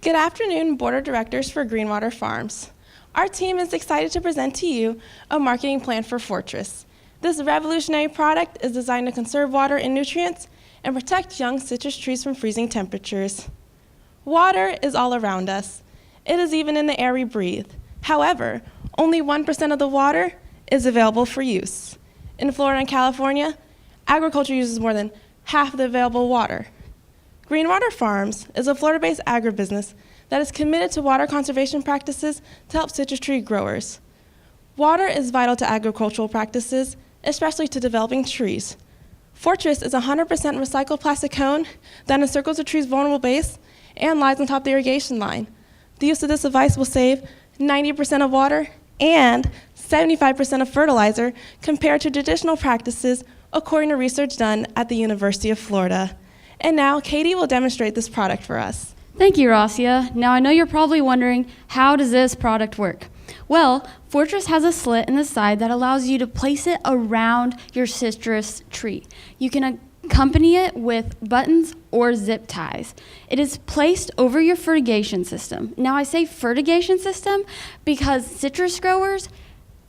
Good afternoon, Board of Directors for Greenwater Farms. Our team is excited to present to you a marketing plan for Fortress. This revolutionary product is designed to conserve water and nutrients and protect young citrus trees from freezing temperatures. Water is all around us. It is even in the air we breathe. However, only 1% of the water is available for use. In Florida and California, agriculture uses more than half of the available water. Greenwater Farms is a Florida-based agribusiness that is committed to water conservation practices to help citrus tree growers. Water is vital to agricultural practices, especially to developing trees. Fortress is a 100% recycled plastic cone that encircles the tree's vulnerable base and lies on top of the irrigation line. The use of this device will save 90% of water and 75% of fertilizer compared to traditional practices, according to research done at the University of Florida. And now, Katie will demonstrate this product for us. Thank you, Rosia. Now, I know you're probably wondering, how does this product work? Well, Fortress has a slit in the side that allows you to place it around your citrus tree. You can accompany it with buttons or zip ties. It is placed over your fertigation system. Now, I say fertigation system because citrus growers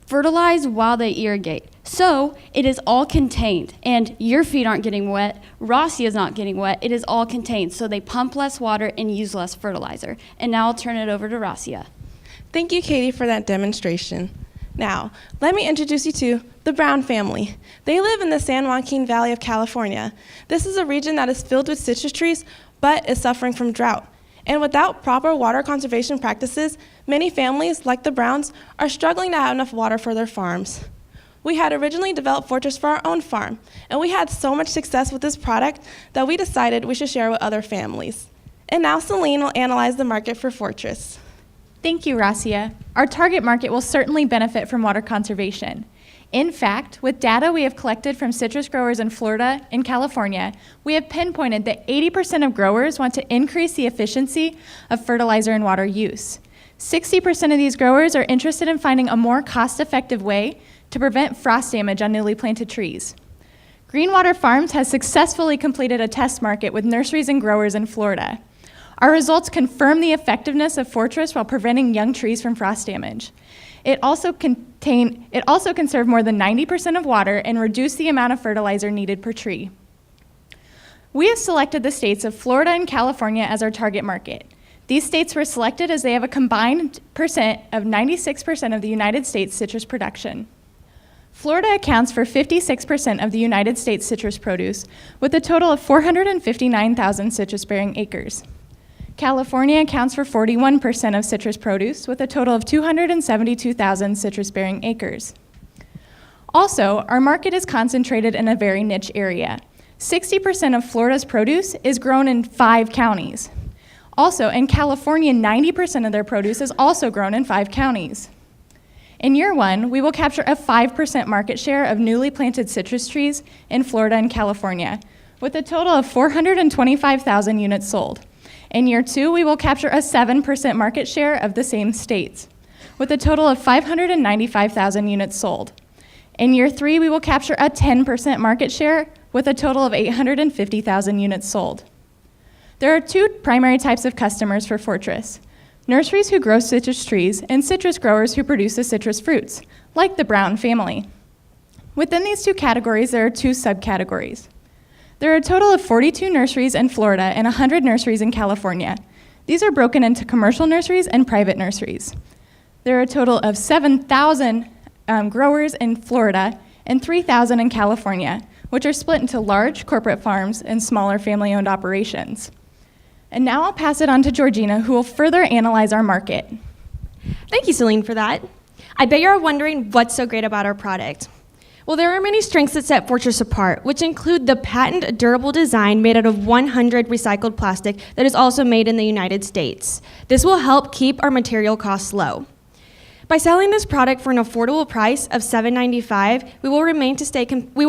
fertilize while they irrigate. So it is all contained, and your feet aren't getting wet, Rossi is not getting wet, it is all contained, so they pump less water and use less fertilizer. And now I'll turn it over to Rosia. Thank you, Katie, for that demonstration. Now, let me introduce you to the Brown family. They live in the San Joaquin Valley of California. This is a region that is filled with citrus trees, but is suffering from drought. And without proper water conservation practices, many families, like the Browns, are struggling to have enough water for their farms. We had originally developed Fortress for our own farm, and we had so much success with this product that we decided we should share with other families. And now Celine will analyze the market for Fortress. Thank you, Rasia. Our target market will certainly benefit from water conservation. In fact, with data we have collected from citrus growers in Florida and California, we have pinpointed that 80% of growers want to increase the efficiency of fertilizer and water use. 60% of these growers are interested in finding a more cost-effective way to prevent frost damage on newly planted trees. Greenwater Farms has successfully completed a test market with nurseries and growers in Florida. Our results confirm the effectiveness of Fortress while preventing young trees from frost damage. It also can serve more than 90% of water and reduce the amount of fertilizer needed per tree. We have selected the states of Florida and California as our target market. These states were selected as they have a combined percent of 96% of the United States citrus production. Florida accounts for 56% of the United States citrus produce, with a total of 459,000 citrus-bearing acres. California accounts for 41% of citrus produce, with a total of 272,000 citrus-bearing acres. Also, our market is concentrated in a very niche area. 60% of Florida's produce is grown in 5 counties. Also, in California, 90% of their produce is also grown in 5 counties. In year 1, we will capture a 5% market share of newly planted citrus trees in Florida and California, with a total of 425,000 units sold. In year 2, we will capture a 7% market share of the same states, with a total of 595,000 units sold. In year 3, we will capture a 10% market share with a total of 850,000 units sold. There are 2 primary types of customers for Fortress: nurseries who grow citrus trees and citrus growers who produce the citrus fruits, like the Brown family. Within these 2 categories, there are 2 subcategories. There are a total of 42 nurseries in Florida and 100 nurseries in California. These are broken into commercial nurseries and private nurseries. There are a total of 7,000 growers in Florida and 3,000 in California, which are split into large corporate farms and smaller family-owned operations. And now I'll pass it on to Georgina, who will further analyze our market. Thank you, Celine, for that. I bet you're wondering what's so great about our product. Well, there are many strengths that set Fortress apart, which include the patent durable design made out of 100 recycled plastic that is also made in the United States. This will help keep our material costs low. By selling this product for an affordable price of $7.95, we will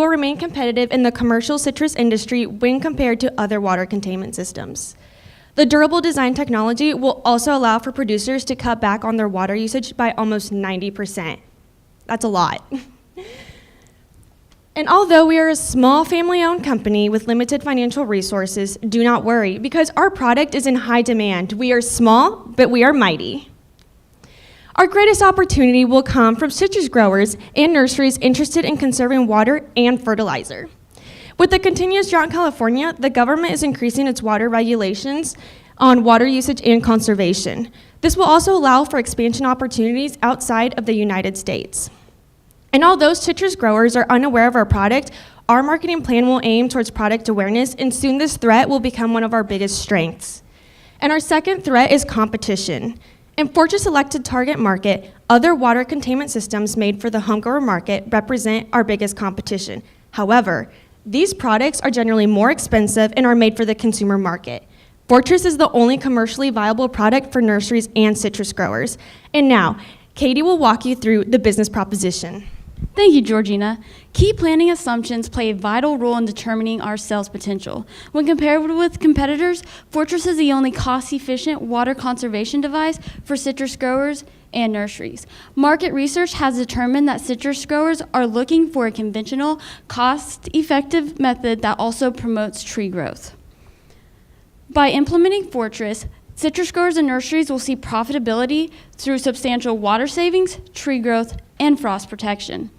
remain competitive in the commercial citrus industry when compared to other water containment systems. The durable design technology will also allow for producers to cut back on their water usage by almost 90%. That's a lot. And although we are a small family-owned company with limited financial resources, do not worry, because our product is in high demand. We are small, but we are mighty. Our greatest opportunity will come from citrus growers and nurseries interested in conserving water and fertilizer. With the continuous drought in California, the government is increasing its water regulations on water usage and conservation. This will also allow for expansion opportunities outside of the United States. And although citrus growers are unaware of our product, our marketing plan will aim towards product awareness, and soon this threat will become one of our biggest strengths. And our second threat is competition. In Fortress selected target market, other water containment systems made for the home grower market represent our biggest competition. However, these products are generally more expensive and are made for the consumer market. Fortress is the only commercially viable product for nurseries and citrus growers. And now, Katie will walk you through the business proposition. Thank you, Georgina. Key planning assumptions play a vital role in determining our sales potential. When compared with competitors, Fortress is the only cost-efficient water conservation device for citrus growers and nurseries. Market research has determined that citrus growers are looking for a conventional, cost-effective method that also promotes tree growth. By implementing Fortress, citrus growers and nurseries will see profitability through substantial water savings, tree growth, and frost protection.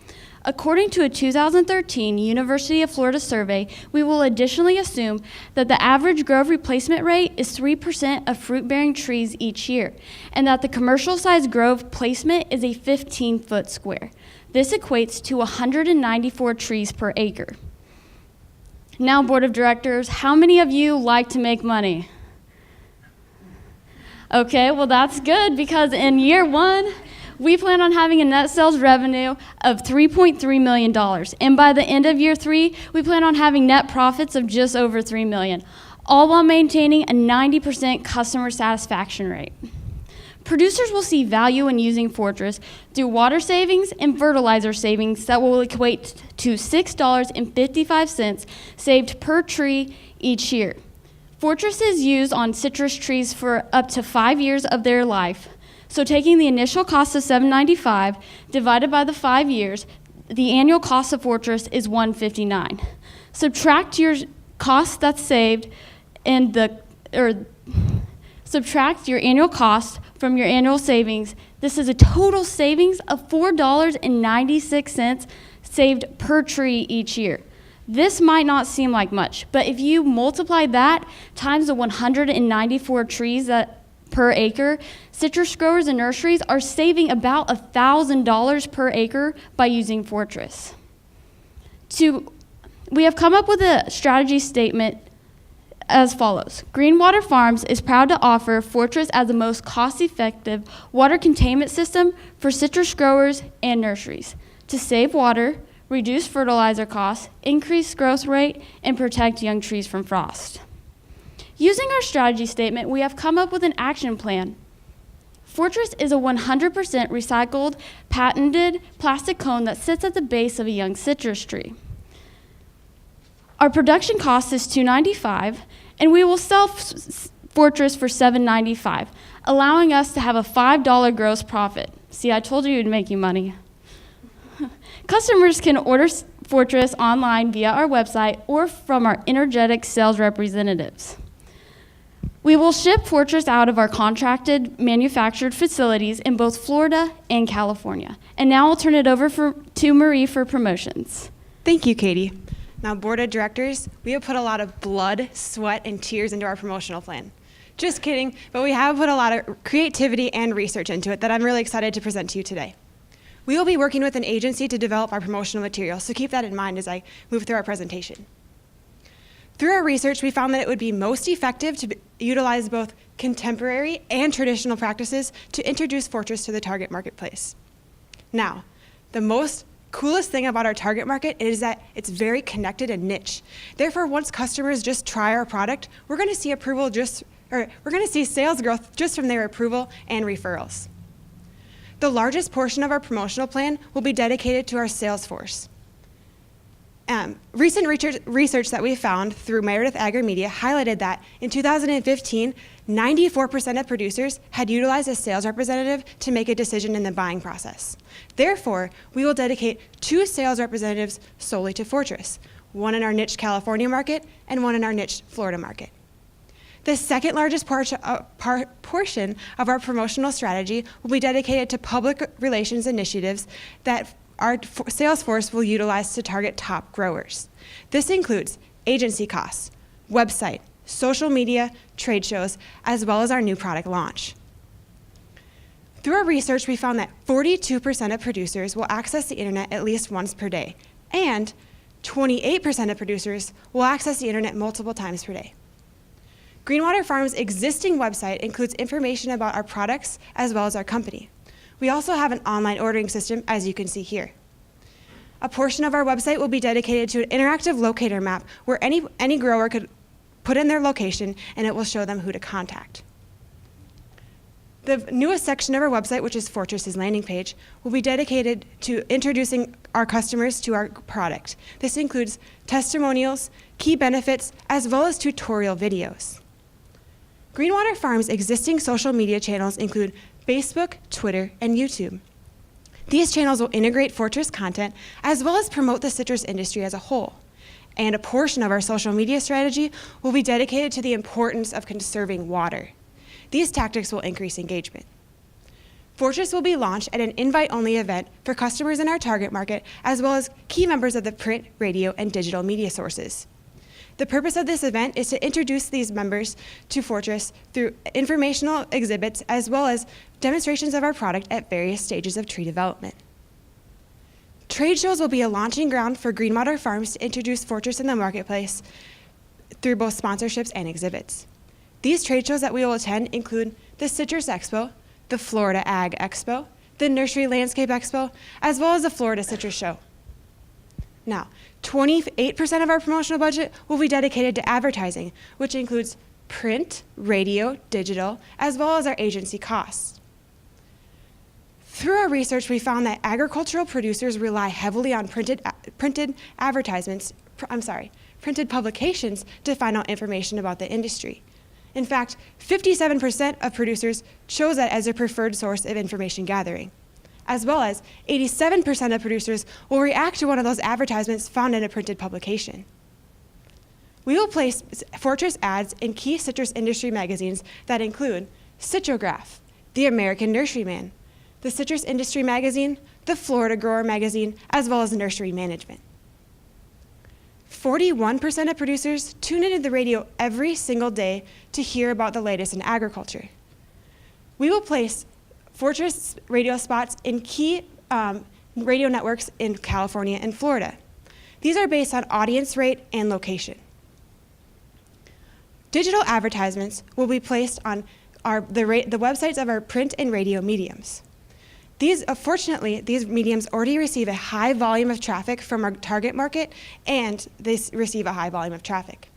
According to a 2013 University of Florida survey, we will additionally assume that the average grove replacement rate is 3% of fruit-bearing trees each year, and that the commercial-sized grove placement is a 15-foot square. This equates to 194 trees per acre. Now, Board of Directors, how many of you like to make money? Okay, well that's good, because in year one, we plan on having a net sales revenue of $3.3 million. And by the end of year 3, we plan on having net profits of just over $3 million, all while maintaining a 90% customer satisfaction rate. Producers will see value in using Fortress through water savings and fertilizer savings that will equate to $6.55 saved per tree each year. Fortress is used on citrus trees for up to 5 years of their life. So taking the initial cost of $795 divided by the 5 years, the annual cost of Fortress is $159. Subtract your cost that's saved subtract your annual cost from your annual savings. This is a total savings of $4.96 saved per tree each year. This might not seem like much, but if you multiply that times the 194 trees per acre, citrus growers and nurseries are saving about $1,000 per acre by using Fortress. We have come up with a strategy statement as follows. Greenwater Farms is proud to offer Fortress as the most cost-effective water containment system for citrus growers and nurseries to save water, reduce fertilizer costs, increase growth rate, and protect young trees from frost. Using our strategy statement, we have come up with an action plan. Fortress is a 100% recycled, patented plastic cone that sits at the base of a young citrus tree. Our production cost is $295, and we will sell Fortress for $795, allowing us to have a $5 gross profit. See, I told you it would make you money. Customers can order Fortress online via our website or from our energetic sales representatives. We will ship Fortress out of our contracted manufactured facilities in both Florida and California. And now I'll turn it over to Marie for promotions. Thank you, Katie. Now, Board of Directors, we have put a lot of blood, sweat, and tears into our promotional plan. Just kidding, but we have put a lot of creativity and research into it that I'm really excited to present to you today. We will be working with an agency to develop our promotional material, so keep that in mind as I move through our presentation. Through our research, we found that it would be most effective to utilize both contemporary and traditional practices to introduce Fortress to the target marketplace. Now, the most coolest thing about our target market is that it's very connected and niche. Therefore, once customers just try our product, we're going to see sales growth just from their approval and referrals. The largest portion of our promotional plan will be dedicated to our sales force. Recent research that we found through Meredith Agri-Media highlighted that in 2015, 94% of producers had utilized a sales representative to make a decision in the buying process. Therefore, we will dedicate 2 sales representatives solely to Fortress, one in our niche California market and one in our niche Florida market. The second largest portion of our promotional strategy will be dedicated to public relations initiatives that our sales force will utilize to target top growers. This includes agency costs, website, social media, trade shows, as well as our new product launch. Through our research, we found that 42% of producers will access the internet at least once per day, and 28% of producers will access the internet multiple times per day. Greenwater Farms' existing website includes information about our products as well as our company. We also have an online ordering system, as you can see here. A portion of our website will be dedicated to an interactive locator map where any grower could put in their location and it will show them who to contact. The newest section of our website, which is Fortress's landing page, will be dedicated to introducing our customers to our product. This includes testimonials, key benefits, as well as tutorial videos. Greenwater Farms' existing social media channels include Facebook, Twitter, and YouTube. These channels will integrate Fortress content as well as promote the citrus industry as a whole. And a portion of our social media strategy will be dedicated to the importance of conserving water. These tactics will increase engagement. Fortress will be launched at an invite-only event for customers in our target market as well as key members of the print, radio, and digital media sources. The purpose of this event is to introduce these members to Fortress through informational exhibits as well as demonstrations of our product at various stages of tree development. Trade shows will be a launching ground for Greenwater Farms to introduce Fortress in the marketplace through both sponsorships and exhibits. These trade shows that we will attend include the Citrus Expo, the Florida Ag Expo, the Nursery Landscape Expo, as well as the Florida Citrus Show. Now, 28% of our promotional budget will be dedicated to advertising, which includes print, radio, digital, as well as our agency costs. Through our research, we found that agricultural producers rely heavily on printed publications to find out information about the industry. In fact, 57% of producers chose that as their preferred source of information gathering, as well as 87% of producers will react to one of those advertisements found in a printed publication. We will place Fortress ads in key citrus industry magazines that include Citrograph, the American Nurseryman, the Citrus Industry Magazine, the Florida Grower Magazine, as well as Nursery Management. 41% of producers tune into the radio every single day to hear about the latest in agriculture. We will place Fortress radio spots in key radio networks in California and Florida. These are based on audience rate and location. Digital advertisements will be placed on the websites of our print and radio mediums. Fortunately, these mediums already receive a high volume of traffic from our target market, and they receive a high volume of traffic.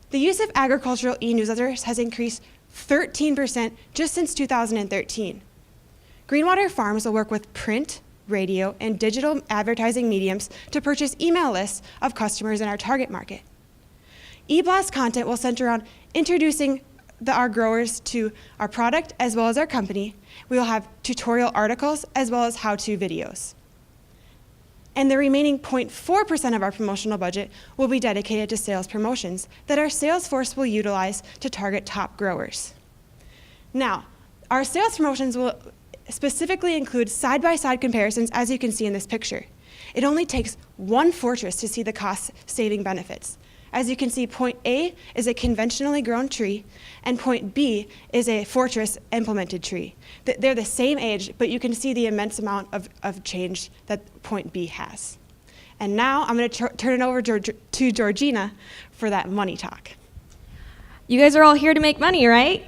The use of agricultural e-newsletters has increased 13% just since 2013. Greenwater Farms will work with print, radio, and digital advertising mediums to purchase email lists of customers in our target market. E-blast content will center on introducing our growers to our product as well as our company. We will have tutorial articles as well as how-to videos. And the remaining 0.4% of our promotional budget will be dedicated to sales promotions that our sales force will utilize to target top growers. Now, our sales promotions will specifically include side-by-side comparisons, as you can see in this picture. It only takes one Fortress to see the cost-saving benefits. As you can see, point A is a conventionally grown tree, and point B is a Fortress implemented tree. They're the same age, but you can see the immense amount of change that point B has. And now I'm going to turn it over to Georgina for that money talk. You guys are all here to make money, right?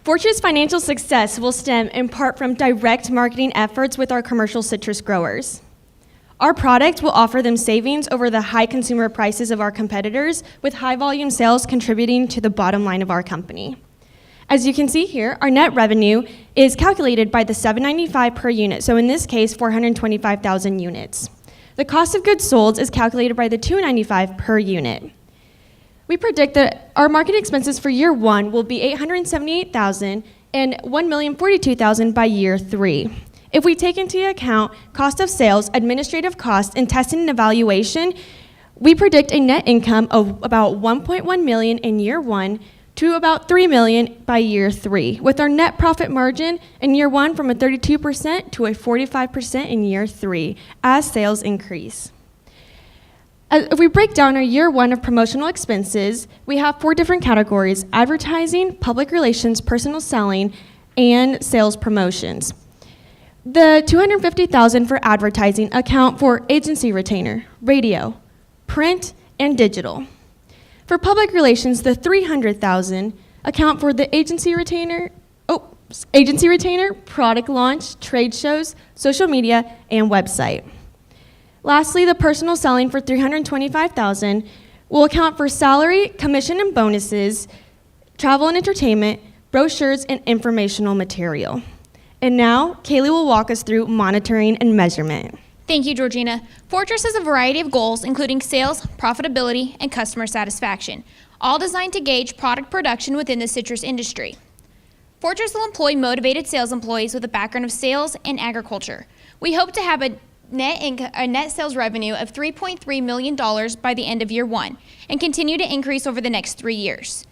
Fortress financial success will stem in part from direct marketing efforts with our commercial citrus growers. Our product will offer them savings over the high consumer prices of our competitors, with high volume sales contributing to the bottom line of our company. As you can see here, our net revenue is calculated by the $795 per unit, so in this case, 425,000 units. The cost of goods sold is calculated by the $2.95 per unit. We predict that our marketing expenses for year 1 will be $878,000 and $1,042,000 by year 3. If we take into account cost of sales, administrative costs, and testing and evaluation, we predict a net income of about $1.1 million in year 1 to about $3 million by year 3, with our net profit margin in year 1 from a 32% to a 45% in year 3 as sales increase. If we break down our year 1 of promotional expenses, we have 4 different categories: advertising, public relations, personal selling, and sales promotions. The $250,000 for advertising account for agency retainer, radio, print, and digital. For public relations, the $300,000 account for the agency retainer, product launch, trade shows, social media, and website. Lastly, the personal selling for $325,000 will account for salary, commission and bonuses, travel and entertainment, brochures, and informational material. And now, Kaylee will walk us through monitoring and measurement. Thank you, Georgina. Fortress has a variety of goals, including sales, profitability, and customer satisfaction, all designed to gauge product production within the citrus industry. Fortress will employ motivated sales employees with a background of sales and agriculture. We hope to have a net sales revenue of $3.3 million by the end of year 1 and continue to increase over the next 3 years.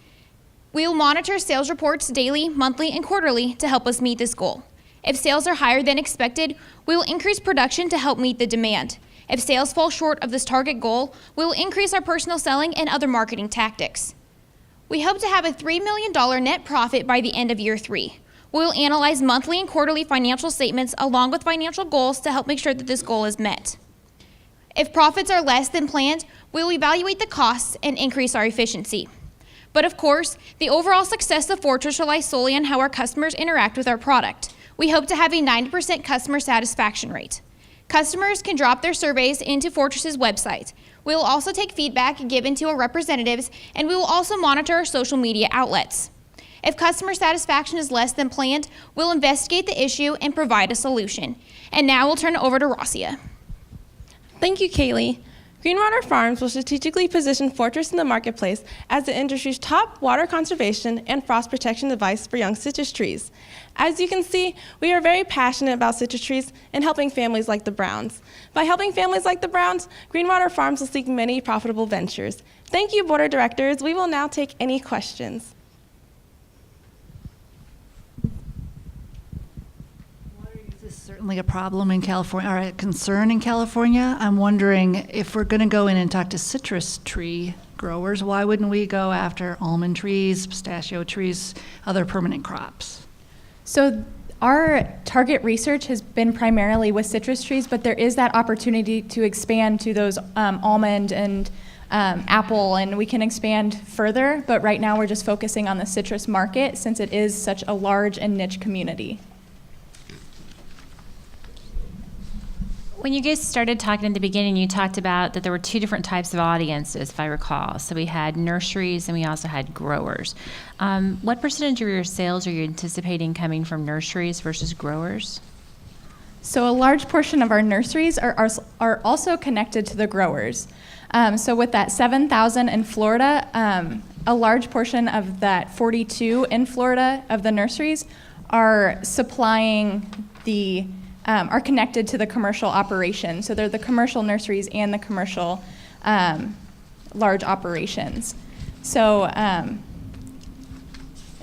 We will monitor sales reports daily, monthly, and quarterly to help us meet this goal. If sales are higher than expected, we will increase production to help meet the demand. If sales fall short of this target goal, we will increase our personal selling and other marketing tactics. We hope to have a $3 million net profit by the end of year 3. We will analyze monthly and quarterly financial statements along with financial goals to help make sure that this goal is met. If profits are less than planned, we will evaluate the costs and increase our efficiency. But of course, the overall success of Fortress relies solely on how our customers interact with our product. We hope to have a 90% customer satisfaction rate. Customers can drop their surveys into Fortress's website. We will also take feedback given to our representatives, and we will also monitor our social media outlets. If customer satisfaction is less than planned, we'll investigate the issue and provide a solution. And now we'll turn it over to Rosia. Thank you, Kaylee. Greenwater Farms will strategically position Fortress in the marketplace as the industry's top water conservation and frost protection device for young citrus trees. As you can see, we are very passionate about citrus trees and helping families like the Browns. By helping families like the Browns, Greenwater Farms will seek many profitable ventures. Thank you, Board of Directors. We will now take any questions. This is certainly a problem in California, or a concern in California. I'm wondering if we're going to go in and talk to citrus tree growers, why wouldn't we go after almond trees, pistachio trees, other permanent crops? So our target research has been primarily with citrus trees, but there is that opportunity to expand to those almond and apple, and we can expand further, but right now we're just focusing on the citrus market since it is such a large and niche community. When you guys started talking in the beginning, you talked about that there were 2 different types of audiences, if I recall. So we had nurseries and we also had growers. What percentage of your sales are you anticipating coming from nurseries versus growers? So a large portion of our nurseries are also connected to the growers. So with that 7,000 in Florida, a large portion of that 42 in Florida of the nurseries are supplying are connected to the commercial operation. So they're the commercial nurseries and the commercial large operations. So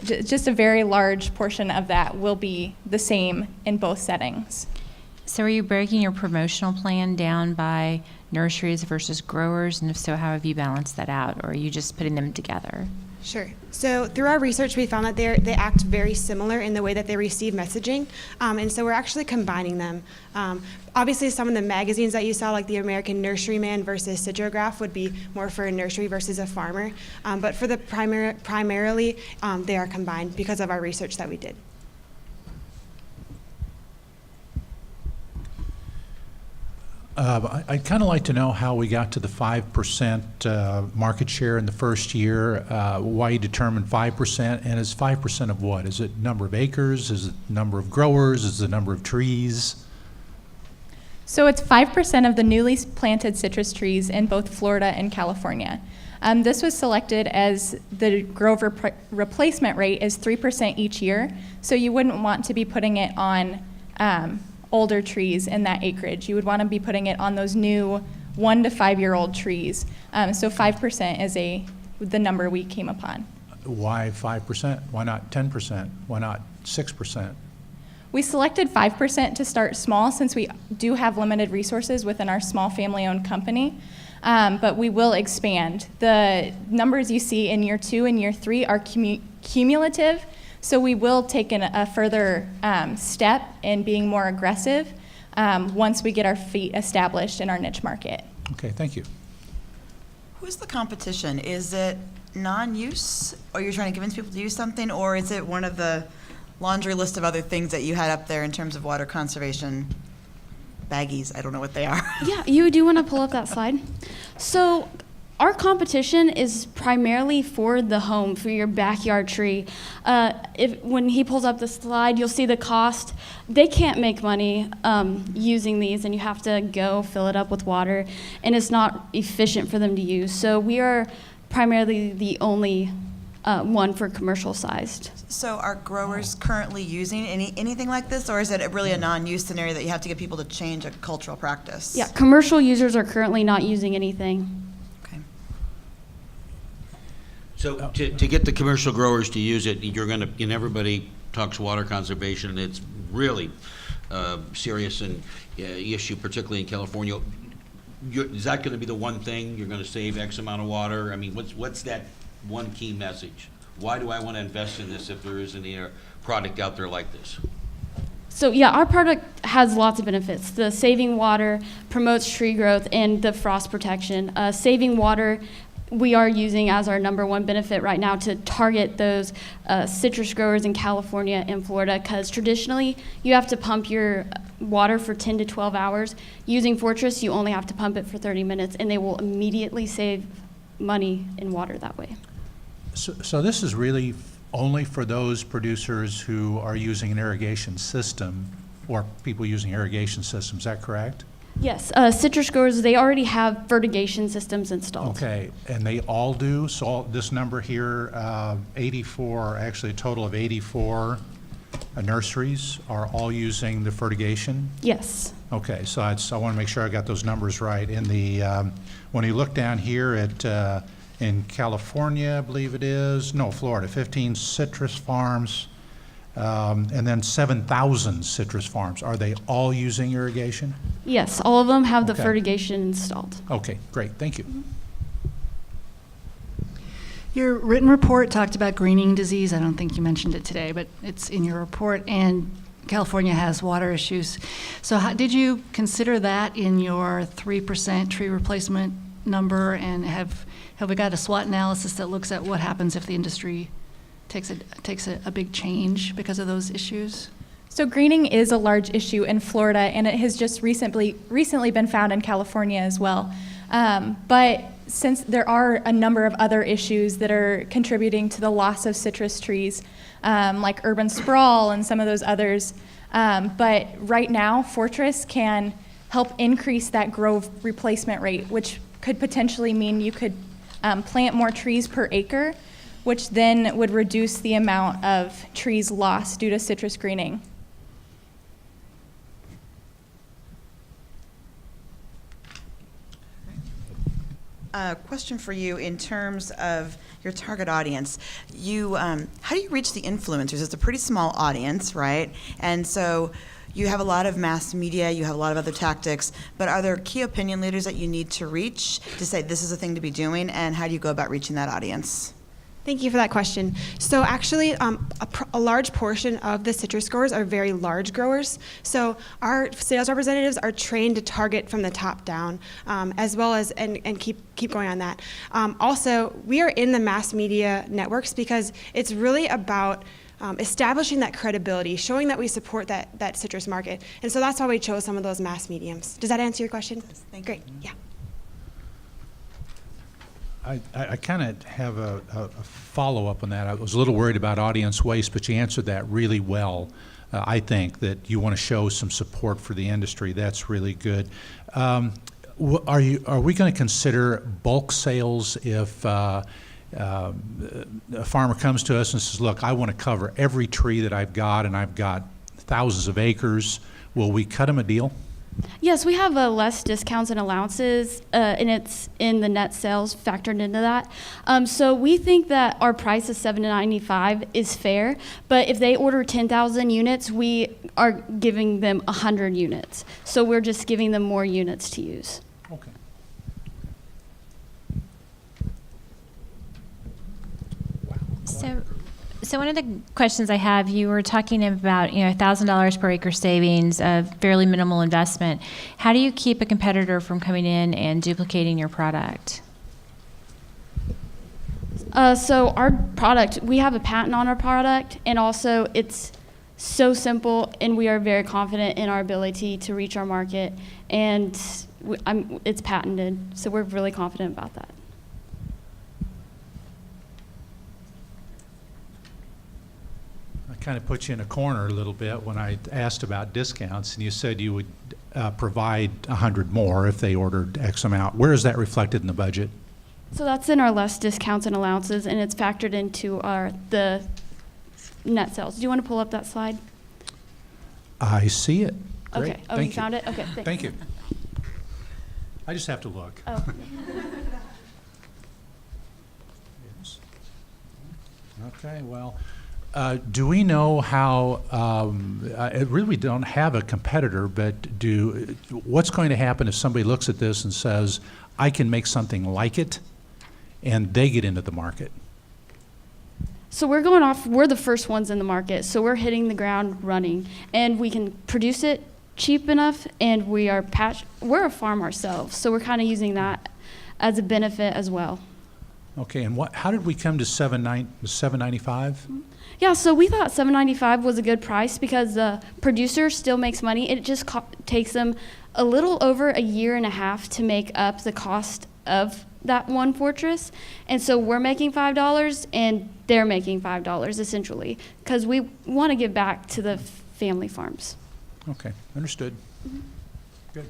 just a very large portion of that will be the same in both settings. So are you breaking your promotional plan down by nurseries versus growers? And if so, how have you balanced that out? Or are you just putting them together? Sure. So through our research, we found that they act very similar in the way that they receive messaging, and so we're actually combining them. Obviously, some of the magazines that you saw, like the American Nurseryman versus Citrograph, would be more for a nursery versus a farmer, but for the primarily, they are combined because of our research that we did. I'd kind of like to know how we got to the 5% market share in the first year, why you determined 5%, and is 5% of what? Is it number of acres? Is it number of growers? Is it number of trees? So it's 5% of the newly planted citrus trees in both Florida and California. This was selected as the grove replacement rate is 3% each year, so you wouldn't want to be putting it on older trees in that acreage. You would want to be putting it on those new 1 to 5 year old trees. So 5% is the number we came upon. Why 5%? Why not 10%? Why not 6%? We selected 5% to start small since we do have limited resources within our small family-owned company, but we will expand. The numbers you see in year 2 and year 3 are cumulative, so we will take a further step in being more aggressive once we get our feet established in our niche market. Okay, thank you. Who's the competition? Is it non-use, or you're trying to convince people to use something, or is it one of the laundry list of other things that you had up there in terms of water conservation? Baggies, I don't know what they are. Yeah, you do want to pull up that slide. So our competition is primarily for the home, for your backyard tree. When he pulls up the slide, you'll see the cost. They can't make money using these, and you have to go fill it up with water, and it's not efficient for them to use. So we are primarily the only one for commercial sized. So are growers currently using anything like this, or is it really a non-use scenario that you have to get people to change a cultural practice? Yeah, commercial users are currently not using anything. Okay. So to get the commercial growers to use it, and everybody talks water conservation, and it's really serious and issue, particularly in California. Is that going to be the one thing you're going to save X amount of water? I mean, what's that one key message? Why do I want to invest in this if there isn't a product out there like this? So yeah, our product has lots of benefits. The saving water promotes tree growth and the frost protection. Saving water we are using as our #1 benefit right now to target those citrus growers in California and Florida, because traditionally you have to pump your water for 10 to 12 hours. Using Fortress, you only have to pump it for 30 minutes, and they will immediately save money in water that way. So this is really only for those producers who are using an irrigation system, or people using irrigation systems, is that correct? Yes, citrus growers, they already have fertigation systems installed. Okay, and they all do? So this number here, 84, actually a total of 84 nurseries are all using the fertigation? Yes. Okay, so I want to make sure I got those numbers right. In the when you look down here at in California, I believe it is, no, Florida, 15 citrus farms, and then 7,000 citrus farms. Are they all using irrigation? Yes, all of them have the Okay. fertigation installed. Okay, great, thank you. Your written report talked about greening disease. I don't think you mentioned it today, but it's in your report, and California has water issues. So did you consider that in your 3% tree replacement number, and have we got a SWOT analysis that looks at what happens if the industry takes a big change because of those issues? So greening is a large issue in Florida, and it has just recently been found in California as well. But since there are a number of other issues that are contributing to the loss of citrus trees, like urban sprawl and some of those others, but right now Fortress can help increase that grove replacement rate, which could potentially mean you could plant more trees per acre, which then would reduce the amount of trees lost due to citrus greening. Question for you in terms of your target audience. How do you reach the influencers? It's a pretty small audience, right? And so you have a lot of mass media, you have a lot of other tactics, but are there key opinion leaders that you need to reach to say this is a thing to be doing, and how do you go about reaching that audience? Thank you for that question. So actually, a large portion of the citrus growers are very large growers. So our sales representatives are trained to target from the top down, as well as, and keep going on that. Also, we are in the mass media networks because it's really about establishing that credibility, showing that we support that citrus market. And so that's why we chose some of those mass mediums. Does that answer your question? Thank you. Great, yeah. I kind of have a follow-up on that. I was a little worried about audience waste, but you answered that really well. I think that you want to show some support for the industry. That's really good. Are we going to consider bulk sales if a farmer comes to us and says, look, I want to cover every tree that I've got, and I've got thousands of acres? Will we cut him a deal? Yes, we have less discounts and allowances, and it's in the net sales factored into that. So we think that our price of $7.95 is fair, but if they order 10,000 units, we are giving them 100 units. So we're just giving them more units to use. Okay. So one of the questions I have, you were talking about, $1,000 per acre savings of fairly minimal investment. How do you keep a competitor from coming in and duplicating your product? So our product, we have a patent on our product, and also it's so simple, and we are very confident in our ability to reach our market, and it's patented, so we're really confident about that. Kind of put you in a corner a little bit when I asked about discounts, and you said you would provide 100 more if they ordered X amount. Where is that reflected in the budget? So that's in our less discounts and allowances, and it's factored into the net sales. Do you want to pull up that slide? I see it. Great. Okay. Oh, Thank you found it? Okay, thanks. Thank you. I just have to look. Oh. Yes. Okay, well, do we know how, really we don't have a competitor, but what's going to happen if somebody looks at this and says, I can make something like it, and they get into the market? So we're the first ones in the market, so we're hitting the ground running, and we can produce it cheap enough, and we're a farm ourselves, so we're kind of using that as a benefit as well. Okay, and how did we come to $7.95? Yeah, so we thought $7.95 was a good price because the producer still makes money. It just takes them a little over a year and a half to make up the cost of that one fortress. And so we're making $5 and they're making $5 essentially because we want to give back to the family farms. Okay, understood. Mm-hmm. Good.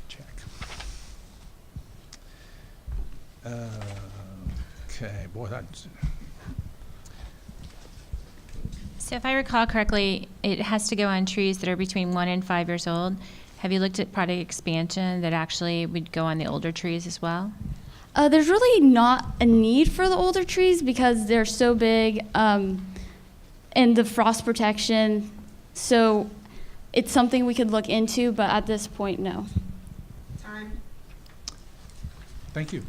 Check. Okay, boy, that's... So if I recall correctly, it has to go on trees that are between 1 and 5 years old. Have you looked at product expansion that actually would go on the older trees as well? There's really not a need for the older trees because they're so big and the frost protection. So it's something we could look into, but at this point, no. Time. Thank you.